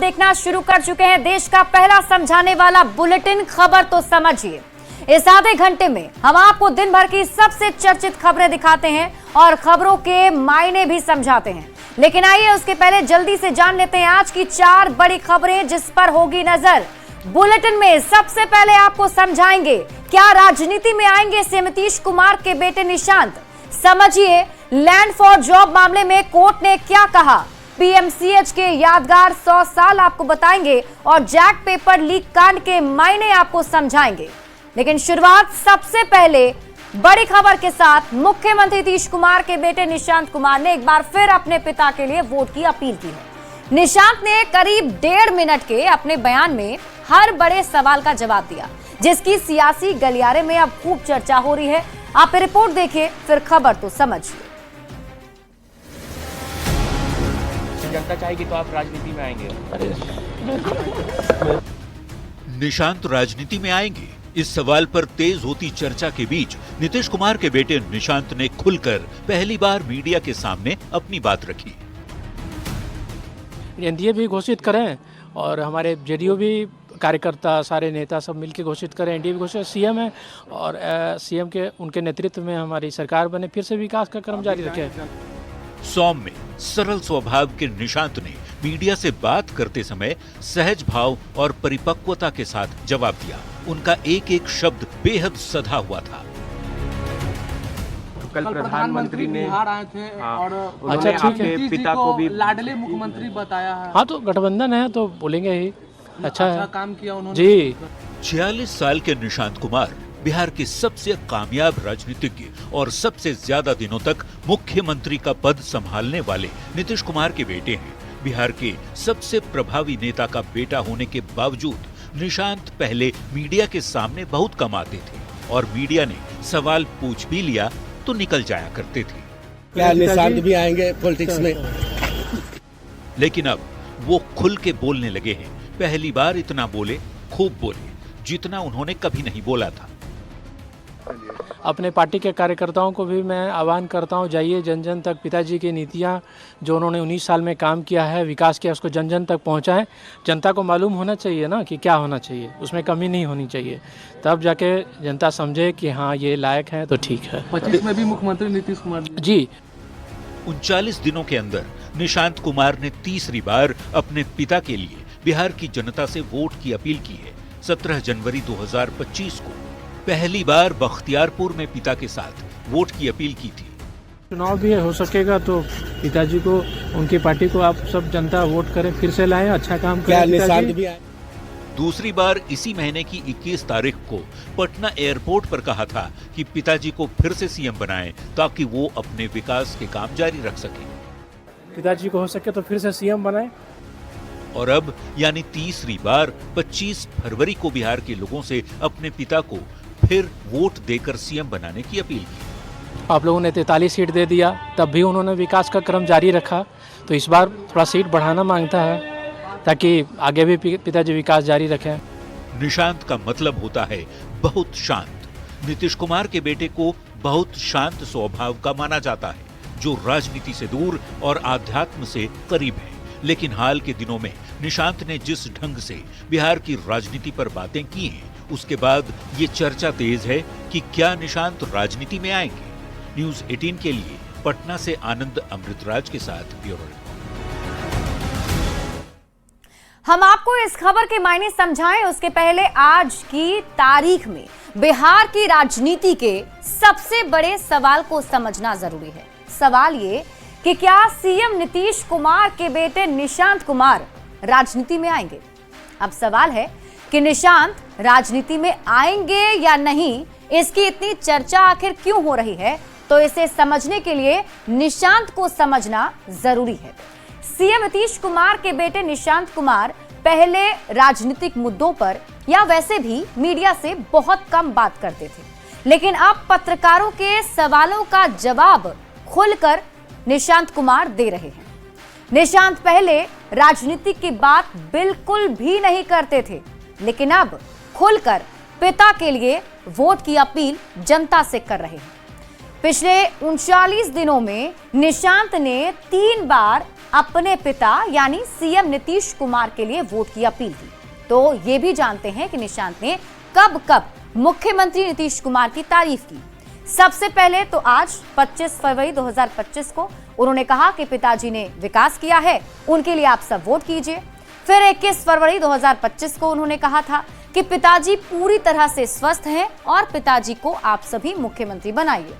देखना शुरू कर चुके हैं देश का पहला समझाने वाला बुलेटिन खबर तो समझिए। इस आधे घंटे में हम आपको दिन भर की सबसे चर्चित खबरें दिखाते हैं और खबरों के मायने भी समझाते हैं। लेकिन आइए उसके पहले जल्दी से जान लेते हैं आज की 4 बड़ी खबरें जिस पर होगी नजर। बुलेटिन में सबसे पहले आपको समझाएंगे क्या राजनीति में आएंगे सीएम नीतीश कुमार के बेटे निशांत। समझिए लैंड फॉर जॉब मामले में कोर्ट ने क्या कहा। पीएमसीएच के यादगार 100 साल आपको बताएंगे और जैक पेपर लीक कांड के मायने आपको समझाएंगे। लेकिन शुरुआत सबसे पहले बड़ी खबर के साथ। मुख्यमंत्री नीतीश कुमार के बेटे निशांत कुमार ने एक बार फिर अपने पिता के लिए वोट की अपील की है। निशांत ने करीब 1.5 मिनट के अपने बयान में हर बड़े सवाल का जवाब दिया, जिसकी सियासी गलियारे में अब खूब चर्चा हो रही है। आप रिपोर्ट देखिए फिर खबर तो समझिए। जनता चाहेगी तो आप राजनीति में आएंगे। निशांत राजनीति में आएंगे, इस सवाल पर तेज होती चर्चा के बीच नीतीश कुमार के बेटे निशांत ने खुलकर पहली बार मीडिया के सामने अपनी बात रखी। एनडीए भी घोषित करें और हमारे जेडीयू भी कार्यकर्ता सारे नेता सब मिलकर घोषित करें। एनडीए भी घोषित, सीएम है और सीएम के उनके नेतृत्व में हमारी सरकार बने, फिर से विकास का क्रम जारी रखें। सौम्य सरल स्वभाव के निशांत ने मीडिया से बात करते समय सहज भाव और परिपक्वता के साथ जवाब दिया। उनका एक एक शब्द बेहद सधा हुआ था। कल प्रधानमंत्री ने बिहार आए थे और अच्छा ठीक है, पिता को भी लाडले मुख्यमंत्री बताया है। हाँ तो गठबंधन है तो बोलेंगे ही। अच्छा है, काम किया उन्होंने जी। 46 साल के निशांत कुमार बिहार के सबसे कामयाब राजनीतिज्ञ और सबसे ज्यादा दिनों तक मुख्यमंत्री का पद संभालने वाले नीतीश कुमार के बेटे हैं। बिहार के सबसे प्रभावी नेता का बेटा होने के बावजूद निशांत पहले मीडिया के सामने बहुत कम आते थे और मीडिया ने सवाल पूछ भी लिया तो निकल जाया करते थे। क्या निशांत भी आएंगे पॉलिटिक्स में? लेकिन अब वो खुल के बोलने लगे हैं। पहली बार इतना बोले, खूब बोले, जितना उन्होंने कभी नहीं बोला था। अपने पार्टी के कार्यकर्ताओं को भी मैं आह्वान करता हूं, जाइए जन जन तक पिताजी की नीतियां जो उन्होंने 19 साल में काम किया है, विकास किया, उसको जन जन तक पहुंचाएं। जनता को मालूम होना चाहिए ना कि क्या होना चाहिए, उसमें कमी नहीं होनी चाहिए, तब जाके जनता समझे कि हाँ ये लायक है तो ठीक है। 25 में भी मुख्यमंत्री नीतीश कुमार जी। 39 दिनों के अंदर निशांत कुमार ने तीसरी बार अपने पिता के लिए बिहार की जनता से वोट की अपील की है। 17 जनवरी 2025 को पहली बार बख्तियारपुर में पिता के साथ वोट की अपील की थी। चुनाव भी हो सकेगा तो पिताजी को, उनकी पार्टी को आप सब जनता वोट करें, फिर से लाएं, अच्छा काम करें। दूसरी बार इसी महीने की 21 तारीख को पटना एयरपोर्ट पर कहा था कि पिताजी को फिर से सीएम बनाएं ताकि वो अपने विकास के काम जारी रख सकें। पिताजी को हो सके तो फिर से सीएम बनाएं। और अब यानी तीसरी बार 25 फरवरी को बिहार के लोगों से अपने पिता को फिर वोट देकर सीएम बनाने की अपील की। आप लोगों ने 43 सीट दे दिया, तब भी उन्होंने विकास का क्रम जारी रखा, तो इस बार थोड़ा सीट बढ़ाना मांगता है ताकि आगे भी पिताजी विकास जारी रखें। निशांत का मतलब होता है बहुत शांत। नीतीश कुमार के बेटे को बहुत शांत स्वभाव का माना जाता है, जो राजनीति से दूर और आध्यात्म से करीब है। लेकिन हाल के दिनों में निशांत ने जिस ढंग से बिहार की राजनीति पर बातें की हैं, उसके बाद ये चर्चा तेज है कि क्या निशांत राजनीति में आएंगे। न्यूज़ 18 के लिए पटना से आनंद अमृतराज के साथ ब्यूरो रिपोर्ट। हम आपको इस खबर के मायने समझाएं उसके पहले आज की तारीख में बिहार की राजनीति के सबसे बड़े सवाल को समझना जरूरी है। सवाल ये कि क्या सीएम नीतीश कुमार के बेटे निशांत कुमार राजनीति में आएंगे। अब सवाल है कि निशांत राजनीति में आएंगे या नहीं, इसकी इतनी चर्चा आखिर क्यों हो रही है, तो इसे समझने के लिए निशांत को समझना जरूरी है। सीएम नीतीश कुमार के बेटे निशांत कुमार पहले राजनीतिक मुद्दों पर या वैसे भी मीडिया से बहुत कम बात करते थे, लेकिन अब पत्रकारों के सवालों का जवाब खुलकर निशांत कुमार दे रहे हैं। निशांत पहले राजनीति की बात बिल्कुल भी नहीं करते थे, लेकिन अब खुलकर पिता के लिए वोट की अपील जनता से कर रहे हैं। पिछले 39 दिनों में निशांत ने 3 बार अपने पिता यानी सीएम नीतीश कुमार के लिए वोट की अपील की। तो ये भी जानते हैं कि निशांत ने कब कब मुख्यमंत्री नीतीश कुमार की तारीफ की। सबसे पहले तो आज 25 फरवरी 2025 को उन्होंने कहा कि पिताजी ने विकास किया है, उनके लिए आप सब वोट कीजिए। फिर 21 फरवरी 2025 को उन्होंने कहा था कि पिताजी पूरी तरह से स्वस्थ हैं और पिताजी को आप सभी मुख्यमंत्री बनाइए।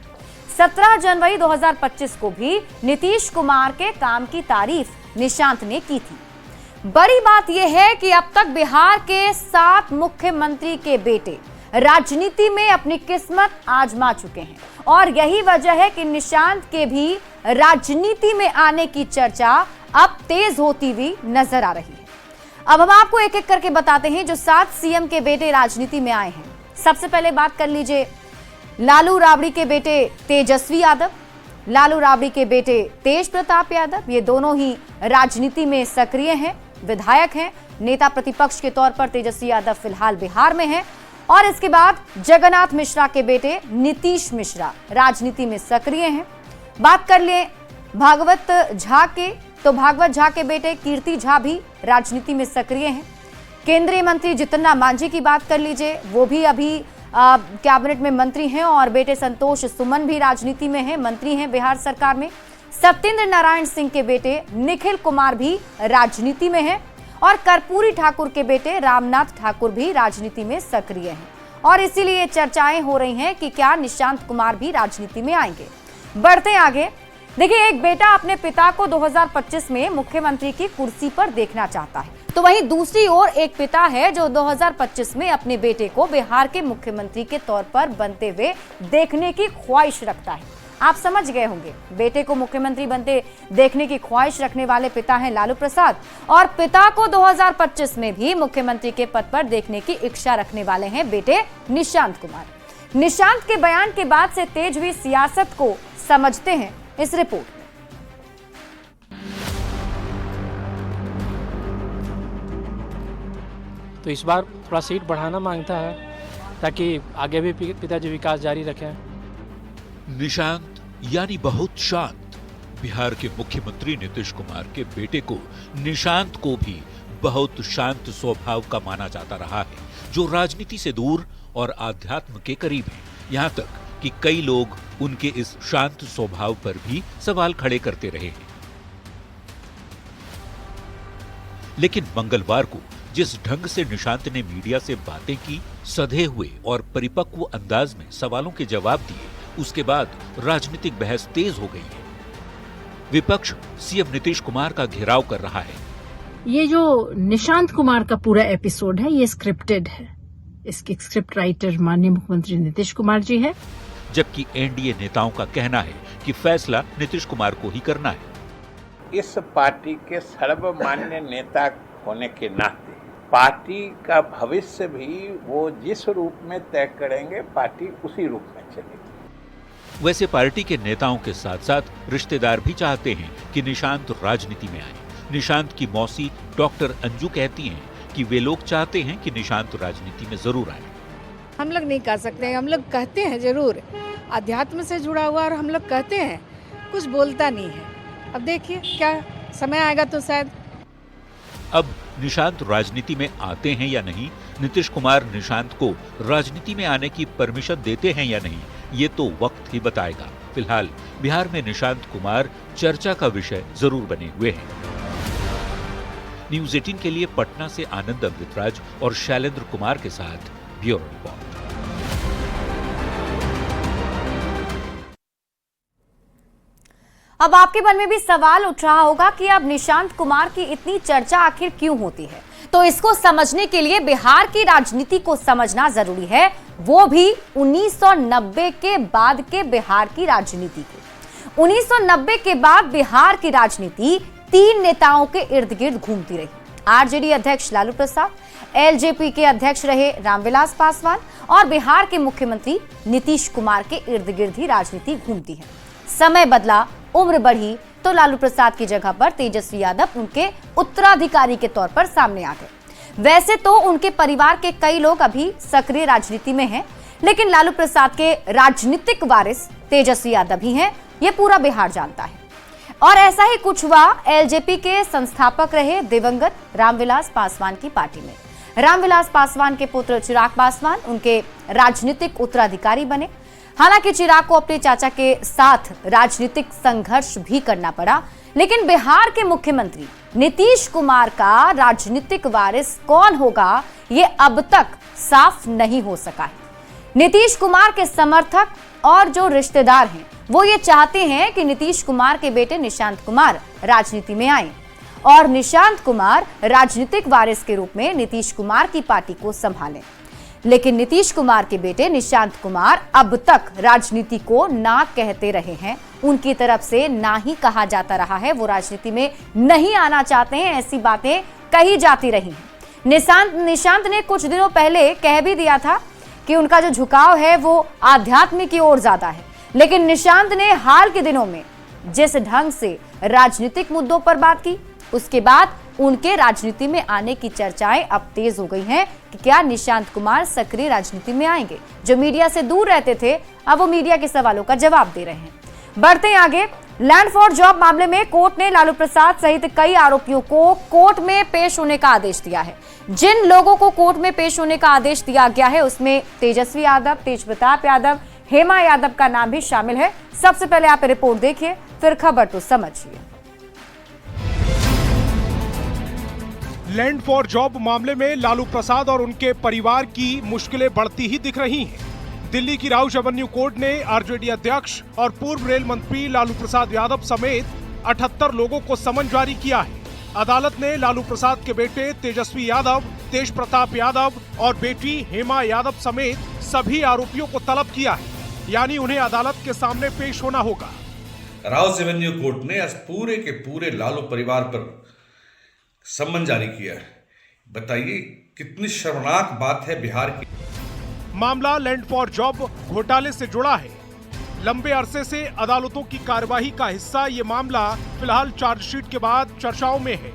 17 जनवरी 2025 को भी नीतीश कुमार के काम की तारीफ निशांत ने की थी। बड़ी बात यह है कि अब तक बिहार के 7 मुख्यमंत्री के बेटे राजनीति में अपनी किस्मत आजमा चुके हैं और यही वजह है कि निशांत के भी राजनीति में आने की चर्चा अब तेज होती हुई नजर आ रही है। अब हम आपको एक एक करके बताते हैं जो 7 सीएम के बेटे राजनीति में आए हैं। सबसे पहले बात कर लीजिए लालू राबड़ी के बेटे तेजस्वी यादव, लालू राबड़ी के बेटे तेज प्रताप यादव। ये दोनों ही राजनीति में सक्रिय हैं, विधायक हैं। नेता प्रतिपक्ष के तौर पर तेजस्वी यादव फिलहाल बिहार में हैं। और इसके बाद जगन्नाथ मिश्रा के बेटे नीतीश मिश्रा राजनीति में सक्रिय हैं। बात कर ले भागवत झा के, तो भागवत झा के बेटे कीर्ति झा भी राजनीति में सक्रिय हैं। केंद्रीय मंत्री जितन राम मांझी की बात कर लीजिए, वो भी अभी कैबिनेट में मंत्री हैं और बेटे संतोष सुमन भी राजनीति में हैं, मंत्री हैं बिहार सरकार में। सत्येंद्र नारायण सिंह के बेटे निखिल कुमार भी राजनीति में हैं और कर्पूरी ठाकुर के बेटे रामनाथ ठाकुर भी राजनीति में सक्रिय हैं और इसीलिए चर्चाएं हो रही हैं कि क्या निशांत कुमार भी राजनीति में आएंगे। बढ़ते आगे, देखिए एक बेटा अपने पिता को 2025 में मुख्यमंत्री की कुर्सी पर देखना चाहता है, तो वहीं दूसरी ओर एक पिता है जो 2025 में अपने बेटे को बिहार के मुख्यमंत्री के तौर पर बनते हुए देखने की ख्वाहिश रखता है। आप समझ गए होंगे, बेटे को मुख्यमंत्री बनते देखने की ख्वाहिश रखने वाले पिता हैं लालू प्रसाद और पिता को 2025 में भी मुख्यमंत्री के पद पर देखने की इच्छा रखने वाले हैं बेटे निशांत कुमार। निशांत के बयान के बाद से तेज हुई सियासत को समझते हैं इस रिपोर्ट में। तो इस बार थोड़ा सीट बढ़ाना मांगता है ताकि आगे भी पिताजी विकास जारी रखें। निशांत यानी बहुत शांत। बिहार के मुख्यमंत्री नीतीश कुमार के बेटे को निशांत को भी बहुत शांत स्वभाव का माना जाता रहा है, जो राजनीति से दूर और आध्यात्म के करीब है। यहाँ तक कि कई लोग उनके इस शांत स्वभाव पर भी सवाल खड़े करते रहे हैं। लेकिन मंगलवार को जिस ढंग से निशांत ने मीडिया से बातें की, सधे हुए और परिपक्व अंदाज में सवालों के जवाब दिए, उसके बाद राजनीतिक बहस तेज हो गई है। विपक्ष सीएम नीतीश कुमार का घेराव कर रहा है। ये जो निशांत कुमार का पूरा एपिसोड है ये स्क्रिप्टेड है। इसके स्क्रिप्ट राइटर माननीय मुख्यमंत्री नीतीश कुमार जी है, जबकि एनडीए नेताओं का कहना है कि फैसला नीतीश कुमार को ही करना है। इस पार्टी के सर्वमान्य नेता होने के नाते पार्टी का भविष्य भी वो जिस रूप में तय करेंगे, पार्टी उसी रूप में चलेगी। वैसे पार्टी के नेताओं के साथ साथ रिश्तेदार भी चाहते हैं कि निशांत राजनीति में आए। निशांत की मौसी डॉक्टर अंजू कहती हैं कि वे लोग चाहते हैं कि निशांत राजनीति में जरूर आए। हम लोग नहीं कह सकते, हम लोग कहते हैं जरूर, अध्यात्म से जुड़ा हुआ और हम लोग कहते हैं, कुछ बोलता नहीं है। अब देखिए क्या समय आएगा तो शायद। अब निशांत राजनीति में आते हैं या नहीं, नीतीश कुमार निशांत को राजनीति में आने की परमिशन देते हैं या नहीं, ये तो वक्त ही बताएगा। फिलहाल बिहार में निशांत कुमार चर्चा का विषय जरूर बने हुए हैं। न्यूज़ 18 के लिए पटना से आनंद अमृतराज और शैलेंद्र कुमार के साथ ब्यूरो रिपोर्ट। अब आपके मन में भी सवाल उठ रहा होगा कि अब निशांत कुमार की इतनी चर्चा आखिर क्यों होती है। तो इसको समझने के लिए बिहार की राजनीति को समझना जरूरी है, वो भी 1990 के बाद के बिहार की राजनीति को। 1990 के बाद बिहार की राजनीति 3 नेताओं के इर्द गिर्द घूमती रही। आरजेडी अध्यक्ष लालू प्रसाद, एलजेपी के अध्यक्ष रहे रामविलास पासवान और बिहार के मुख्यमंत्री नीतीश कुमार के इर्द गिर्द ही राजनीति घूमती है। समय बदला, उम्र बढ़ी तो लालू प्रसाद की जगह पर तेजस्वी यादव उनके उत्तराधिकारी के तौर पर सामने आ गए। वैसे तो उनके परिवार के कई लोग अभी सक्रिय राजनीति में हैं, लेकिन लालू प्रसाद के राजनीतिक वारिस तेजस्वी यादव ही हैं, ये पूरा बिहार जानता है। और ऐसा ही कुछ हुआ एलजेपी के संस्थापक रहे दिवंगत रामविलास पासवान की पार्टी में। रामविलास पासवान के पुत्र चिराग पासवान उनके राजनीतिक उत्तराधिकारी बने। हालांकि चिराग को अपने चाचा के साथ राजनीतिक संघर्ष भी करना पड़ा, लेकिन बिहार के मुख्यमंत्री नीतीश कुमार का राजनीतिक वारिस कौन होगा, ये अब तक साफ नहीं हो सका है। नीतीश कुमार के समर्थक और जो रिश्तेदार हैं, वो ये चाहते हैं कि नीतीश कुमार के बेटे निशांत कुमार राजनीति में आए और निशांत कुमार राजनीतिक वारिस के रूप में नीतीश कुमार की पार्टी को संभालें। लेकिन नीतीश कुमार के बेटे निशांत कुमार अब तक राजनीति को ना कहते रहे हैं। उनकी तरफ से ना ही कहा जाता रहा है, वो राजनीति में नहीं आना चाहते हैं, ऐसी बातें कही जाती रही हैं। निशांत ने कुछ दिनों पहले कह भी दिया था कि उनका जो झुकाव है वो आध्यात्म की ओर ज्यादा है। लेकिन निशांत ने हाल के दिनों में जिस ढंग से राजनीतिक मुद्दों पर बात की, उसके बाद उनके राजनीति में आने की चर्चाएं अब तेज हो गई हैं कि क्या निशांत कुमार सक्रिय राजनीति में आएंगे। जो मीडिया से दूर रहते थे, अब वो मीडिया के सवालों का जवाब दे रहे हैं। बढ़ते हैं आगे। लैंड फॉर जॉब मामले में कोर्ट ने लालू प्रसाद सहित कई आरोपियों को कोर्ट में पेश होने का आदेश दिया है। जिन लोगों को कोर्ट में पेश होने का आदेश दिया गया है, उसमें तेजस्वी यादव, तेज प्रताप यादव, हेमा यादव का नाम भी शामिल है। सबसे पहले आप रिपोर्ट देखिए, फिर खबर तो समझिए। लैंड फॉर जॉब मामले में लालू प्रसाद और उनके परिवार की मुश्किलें बढ़ती ही दिख रही हैं। दिल्ली की राउज एवेन्यू कोर्ट ने आरजेडी अध्यक्ष और पूर्व रेल मंत्री लालू प्रसाद यादव समेत 78 लोगों को समन जारी किया है। अदालत ने लालू प्रसाद के बेटे तेजस्वी यादव, तेज प्रताप यादव और बेटी हेमा यादव समेत सभी आरोपियों को तलब किया है, यानी उन्हें अदालत के सामने पेश होना होगा। राउज एवेन्यू कोर्ट ने आज पूरे के पूरे लालू परिवार पर सम्मन जारी किया है। बताइए कितनी शर्मनाक बात है बिहार की। मामला लैंड फॉर जॉब घोटाले से जुड़ा है। लंबे अरसे से अदालतों की कार्यवाही का हिस्सा ये मामला फिलहाल चार्जशीट के बाद चर्चाओं में है।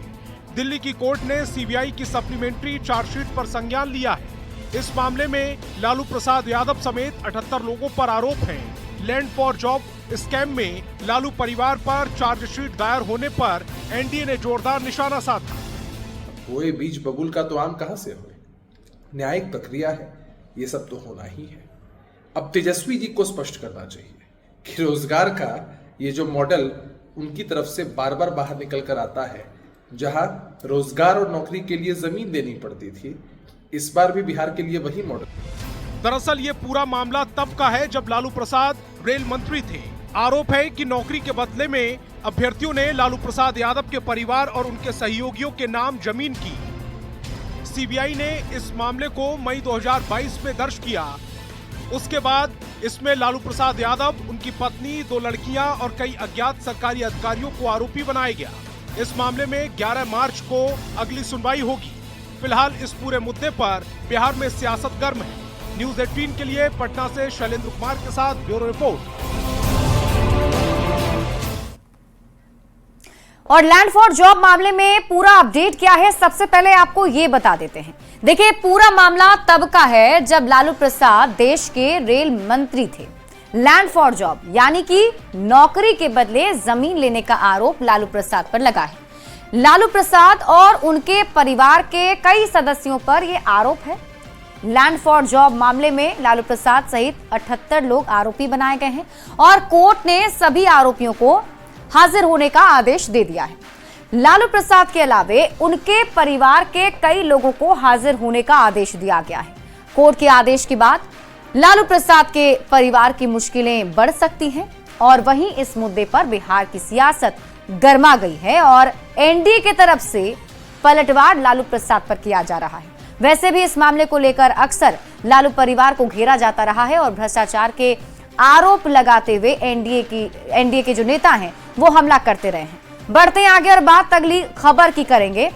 दिल्ली की कोर्ट ने सीबीआई की सप्लीमेंट्री चार्जशीट पर संज्ञान लिया है। इस मामले में लालू प्रसाद यादव समेत 78 लोगों पर आरोप है। लैंड फॉर जॉब स्कैम में लालू परिवार पर चार्जशीट दायर होने पर एनडीए ने जोरदार निशाना साधा। कोई बीज बबूल का तो आम कहां से हो, न्यायिक प्रक्रिया है, ये सब तो होना ही है। अब तेजस्वी जी को स्पष्ट करना चाहिए कि रोजगार का ये जो मॉडल उनकी तरफ से बार बार बाहर निकल कर आता है, जहां रोजगार और नौकरी के लिए जमीन देनी पड़ती थी, इस बार भी बिहार के लिए वही मॉडल। दरअसल ये पूरा मामला तब का है जब लालू प्रसाद रेल मंत्री थे। आरोप है कि नौकरी के बदले में अभ्यर्थियों ने लालू प्रसाद यादव के परिवार और उनके सहयोगियों के नाम जमीन की। सीबीआई ने इस मामले को मई 2022 में दर्ज किया। उसके बाद इसमें लालू प्रसाद यादव, उनकी पत्नी, 2 लड़कियां और कई अज्ञात सरकारी अधिकारियों को आरोपी बनाया गया। इस मामले में 11 मार्च को अगली सुनवाई होगी। फिलहाल इस पूरे मुद्दे पर बिहार में सियासत गर्म है। न्यूज़ 18 के लिए पटना से शैलेंद्र कुमार के साथ ब्यूरो रिपोर्ट। और लैंड फॉर जॉब मामले में पूरा अपडेट क्या है, सबसे पहले आपको ये बता देते हैं। देखिए, पूरा मामला तब का है जब लालू प्रसाद देश के रेल मंत्री थे। लैंड फॉर जॉब यानी कि नौकरी के बदले जमीन लेने का आरोप लालू प्रसाद पर लगा है। लालू प्रसाद और उनके परिवार के कई सदस्यों पर यह आरोप है। लैंड फॉर जॉब मामले में लालू प्रसाद सहित 78 लोग आरोपी बनाए गए हैं और कोर्ट ने सभी आरोपियों को हाजिर होने का आदेश दे दिया है। लालू प्रसाद के अलावे उनके परिवार के कई लोगों को हाजिर होने का आदेश दिया गया है। कोर्ट के आदेश के बाद लालू प्रसाद के परिवार की मुश्किलें बढ़ सकती हैं और वहीं इस मुद्दे पर बिहार की सियासत गर्मा गई है और एनडीए की तरफ से पलटवार लालू प्रसाद पर किया जा रहा है। वैसे भी इस मामले को लेकर अक्सर लालू परिवार को घेरा जाता रहा है और भ्रष्टाचार के आरोप लगाते हुए एनडीए के जो नेता हैं वो हमला करते रहे हैं। बढ़ते हैं आगे और बात अगली खबर की करेंगे।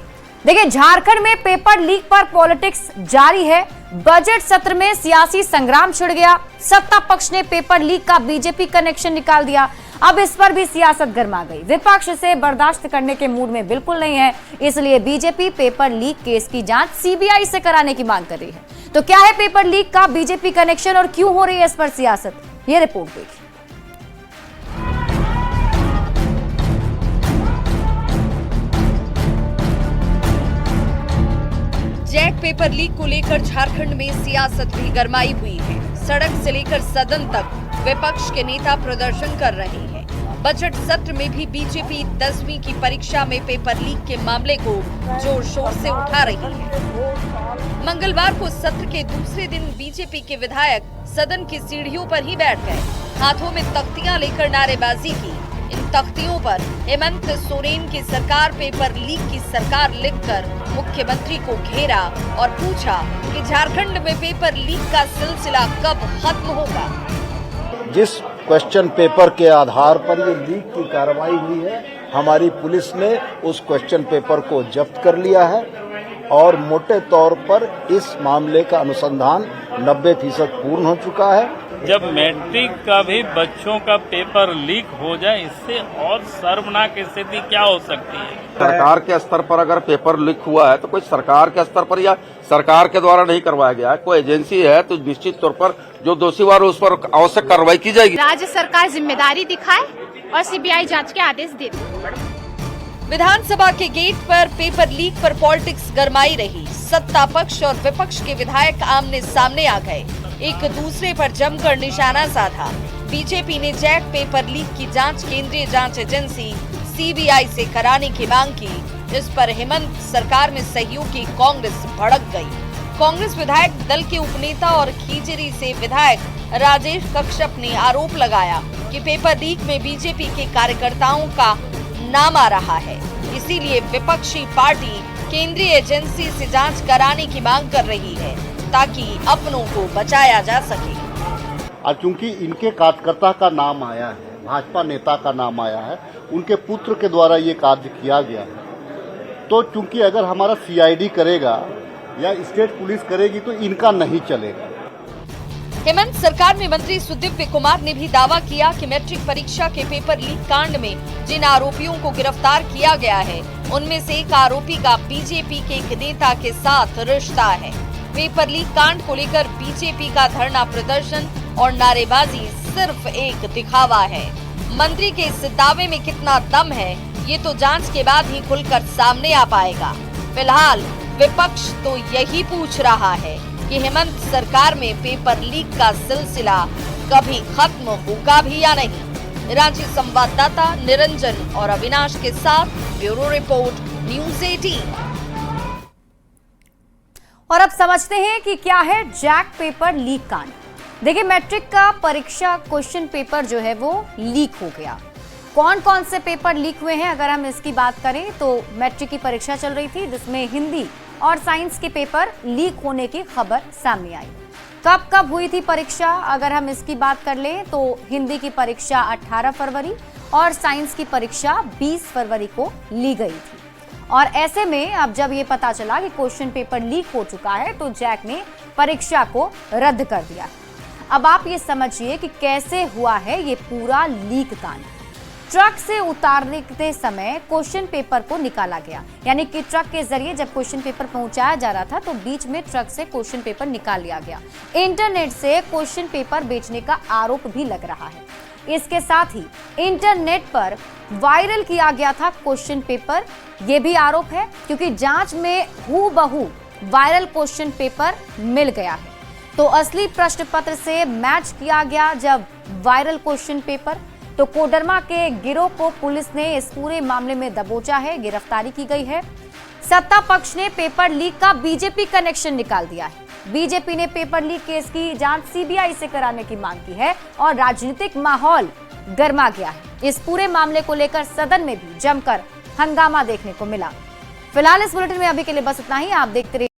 देखिए, झारखंड में पेपर लीक पर पॉलिटिक्स जारी है। बजट सत्र में सियासी संग्राम छिड़ गया। सत्ता पक्ष ने पेपर लीक का बीजेपी कनेक्शन निकाल दिया। अब इस पर भी सियासत गर्मा गई। विपक्ष से बर्दाश्त करने के मूड में बिल्कुल नहीं है, इसलिए बीजेपी पेपर लीक केस की जांच सीबीआई से कराने की मांग कर रही है। तो क्या है पेपर लीक का बीजेपी कनेक्शन और क्यों हो रही है इस पर सियासत, ये रिपोर्ट देखिए। जैक पेपर लीक को लेकर झारखंड में सियासत भी गरमाई हुई है। सड़क से लेकर सदन तक विपक्ष के नेता प्रदर्शन कर रहे हैं। बजट सत्र में भी बीजेपी 10वीं की परीक्षा में पेपर लीक के मामले को जोर शोर से उठा रही है। मंगलवार को सत्र के दूसरे दिन बीजेपी के विधायक सदन की सीढ़ियों पर ही बैठ गए। हाथों में तख्तियां लेकर नारेबाजी की। इन तख्तियों पर हेमंत सोरेन की सरकार पेपर लीक की सरकार लिखकर मुख्यमंत्री को घेरा और पूछा कि झारखंड में पेपर लीक का सिलसिला कब खत्म होगा। जिस क्वेश्चन पेपर के आधार पर ये लीक की कार्रवाई हुई है, हमारी पुलिस ने उस क्वेश्चन पेपर को जब्त कर लिया है और मोटे तौर पर इस मामले का अनुसंधान 90% पूर्ण हो चुका है। जब मैट्रिक का भी बच्चों का पेपर लीक हो जाए, इससे और शर्मनाक स्थिति क्या हो सकती है। सरकार के स्तर पर अगर पेपर लीक हुआ है तो कोई सरकार के स्तर पर या सरकार के द्वारा नहीं करवाया गया है, कोई एजेंसी है तो निश्चित तौर पर जो दोषी हुआ उस पर आवश्यक कार्रवाई की जाएगी। राज्य सरकार जिम्मेदारी दिखाए और सीबीआई जांच के आदेश दे दे। विधानसभा के गेट पर पेपर लीक पर पॉलिटिक्स गरमाई रही। सत्ता पक्ष और विपक्ष के विधायक आमने सामने आ गए, एक दूसरे पर जमकर निशाना साधा। बीजेपी ने जैक पेपर लीक की जांच केंद्रीय जांच एजेंसी सीबीआई से कराने की मांग की। इस पर हेमंत सरकार में सहयोगी कांग्रेस भड़क गई। कांग्रेस विधायक दल के उपनेता और खीजरी से विधायक राजेश कश्यप ने आरोप लगाया कि पेपर लीक में बीजेपी के कार्यकर्ताओं का नाम आ रहा है, इसीलिए विपक्षी पार्टी केंद्रीय एजेंसी से जांच कराने की मांग कर रही है ताकि अपनों को बचाया जा सके। और चूंकि इनके कार्यकर्ता का नाम आया है, भाजपा नेता का नाम आया है, उनके पुत्र के द्वारा ये कार्य किया गया है, तो चूंकि अगर हमारा सीआईडी करेगा या स्टेट पुलिस करेगी तो इनका नहीं चलेगा। हेमंत सरकार में मंत्री सुदीव्य कुमार ने भी दावा किया कि मैट्रिक परीक्षा के पेपर लीक कांड में जिन आरोपियों को गिरफ्तार किया गया है, उनमें से एक आरोपी का बीजेपी के एक नेता के साथ रिश्ता है। पेपर लीक कांड को लेकर बीजेपी का धरना प्रदर्शन और नारेबाजी सिर्फ एक दिखावा है। मंत्री के इस दावे में कितना दम है, ये तो जांच के बाद ही खुलकर सामने आ पाएगा। फिलहाल विपक्ष तो यही पूछ रहा है कि हेमंत सरकार में पेपर लीक का सिलसिला कभी खत्म होगा भी या नहीं। रांची संवाददाता निरंजन और अविनाश के साथ ब्यूरो रिपोर्ट न्यूज़ 18। और अब समझते हैं कि क्या है जैक पेपर लीक कांड। देखिए, मैट्रिक का परीक्षा क्वेश्चन पेपर जो है वो लीक हो गया। कौन कौन से पेपर लीक हुए हैं अगर हम इसकी बात करें तो मैट्रिक की परीक्षा चल रही थी जिसमें हिंदी और साइंस के पेपर लीक होने की खबर सामने आई। कब कब हुई थी परीक्षा अगर हम इसकी बात कर लें तो हिंदी की परीक्षा 18 फरवरी और साइंस की परीक्षा 20 फरवरी को ली गई थी। और ऐसे में अब जब ये पता चला कि क्वेश्चन पेपर लीक हो चुका है तो जैक ने परीक्षा को रद्द कर दिया। अब आप ये समझिए कि कैसे हुआ है ये पूरा लीक कांड। ट्रक से उतारने के समय क्वेश्चन पेपर को निकाला गया, यानी कि ट्रक के जरिए जब क्वेश्चन पेपर पहुंचाया जा रहा था तो बीच में ट्रक से क्वेश्चन पेपर निकाल लिया गया। इंटरनेट से क्वेश्चन पेपर बेचने का आरोप भी लग रहा है। इसके साथ ही इंटरनेट पर वायरल किया गया था क्वेश्चन पेपर, ये भी आरोप है क्योंकि जांच में हूबहू वायरल क्वेश्चन पेपर मिल गया है। तो असली प्रश्न पत्र से मैच किया गया जब वायरल क्वेश्चन पेपर, तो कोडरमा के गिरोह को पुलिस ने इस पूरे मामले में दबोचा है, गिरफ्तारी की गई है। सत्ता पक्ष ने पेपर लीक का बीजेपी कनेक्शन निकाल दिया है। बीजेपी ने पेपर लीक केस की जांच सीबीआई से कराने की मांग की है और राजनीतिक माहौल गर्मा गया है। इस पूरे मामले को लेकर सदन में भी जमकर हंगामा देखने को मिला। फिलहाल इस बुलेटिन में अभी के लिए बस इतना ही। आप देखते रहिए